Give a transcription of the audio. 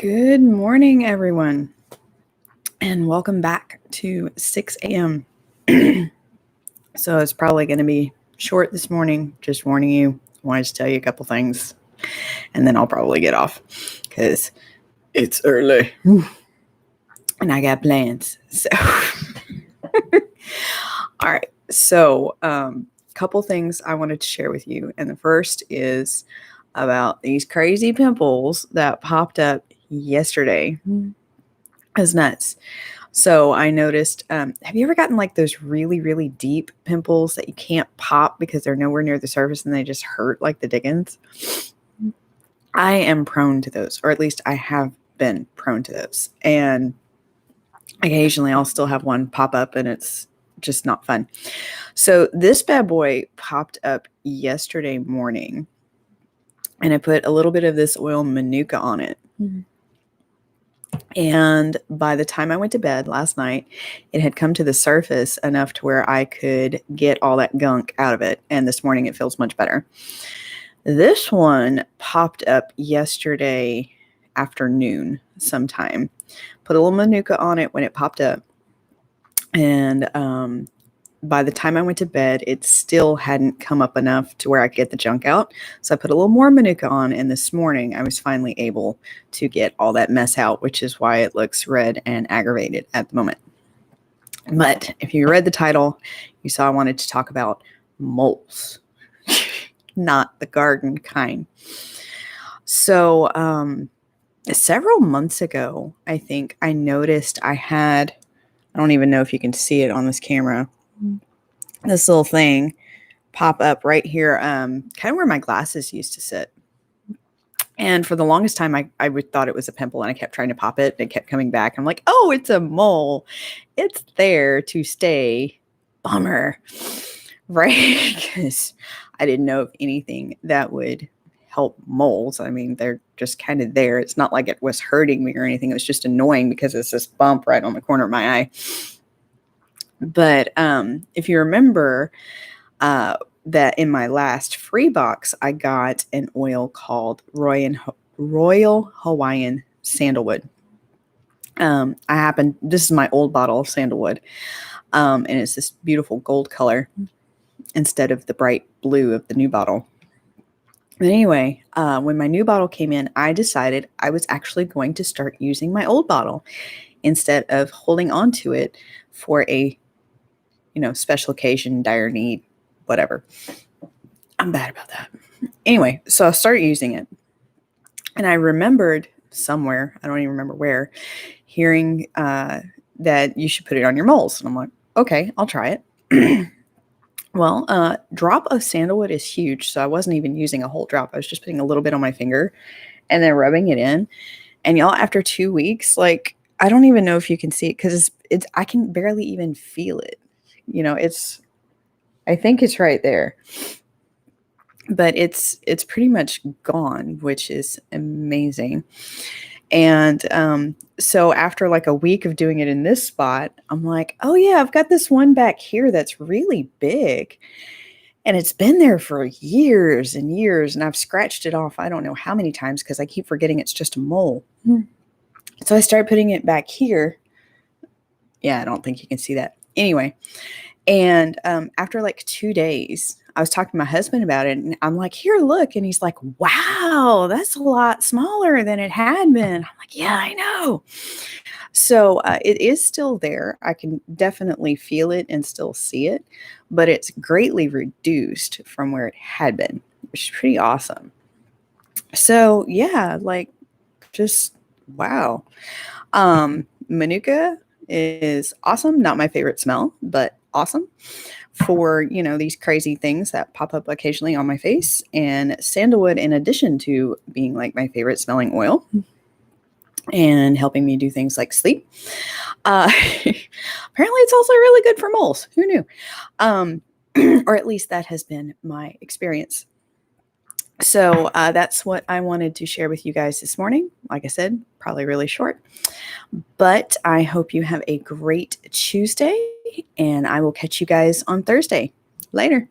Good morning, everyone, and welcome back to 6 a.m. So it's probably going to be short this morning. Just warning you, I wanted to tell you a couple things, and then I'll probably get off because it's early and I got plans. So, all right. So, couple things I wanted to share with you, and the first is about these crazy pimples that popped up yesterday. It's nuts. So I noticed, have you ever gotten like those really, really deep pimples that you can't pop because they're nowhere near the surface and they just hurt like the dickens? I am prone to those, or at least I have been prone to those. And occasionally I'll still have one pop up and it's just not fun. So this bad boy popped up yesterday morning and I put a little bit of this oil manuka on it. And by the time I went to bed last night, it had come to the surface enough to where I could get all that gunk out of it. And this morning it feels much better. This one popped up yesterday afternoon sometime. Put a little manuka on it when it popped up. And by the time I went to bed, it still hadn't come up enough to where I could get the junk out. So I put a little more manuka on, and this morning I was finally able to get all that mess out, which is why it looks red and aggravated at the moment. But if you read the title, you saw I wanted to talk about moles, not the garden kind. So several months ago, I think I noticed I don't even know if you can see it on this camera, this little thing pop up right here, kind of where my glasses used to sit. And for the longest time, I thought it was a pimple and I kept trying to pop it. And it kept coming back. I'm like, oh, it's a mole. It's there to stay. Bummer. Right? Because I didn't know of anything that would help moles. I mean, they're just kind of there. It's not like it was hurting me or anything. It was just annoying because it's this bump right on the corner of my eye. But if you remember that in my last free box, I got an oil called Royal Hawaiian Sandalwood. This is my old bottle of sandalwood, and it's this beautiful gold color instead of the bright blue of the new bottle. But anyway, when my new bottle came in, I decided I was actually going to start using my old bottle instead of holding on to it for a special occasion, dire need, whatever. I'm bad about that. Anyway, so I started using it. And I remembered somewhere, I don't even remember where, hearing that you should put it on your moles. And I'm like, okay, I'll try it. Well, drop of sandalwood is huge. So I wasn't even using a whole drop. I was just putting a little bit on my finger and then rubbing it in. And y'all, after 2 weeks, like, I don't even know if you can see it because I can barely even feel it. I think it's right there, but it's pretty much gone, which is amazing. And so after like a week of doing it in this spot, I'm like, oh yeah, I've got this one back here that's really big. And it's been there for years and years. And I've scratched it off I don't know how many times because I keep forgetting it's just a mole. So I started putting it back here. Yeah, I don't think you can see that. Anyway. And after like 2 days, I was talking to my husband about it and I'm like, here, look. And he's like, wow, that's a lot smaller than it had been. I'm like, yeah, I know. So it is still there. I can definitely feel it and still see it, but it's greatly reduced from where it had been, which is pretty awesome. So yeah, like just wow. Manuka is awesome. Not my favorite smell, but awesome for, these crazy things that pop up occasionally on my face. And sandalwood, in addition to being like my favorite smelling oil and helping me do things like sleep, apparently it's also really good for moles. Who knew? Or at least that has been my experience. So that's what I wanted to share with you guys this morning. Like I said, probably really short, but I hope you have a great Tuesday and I will catch you guys on Thursday. Later.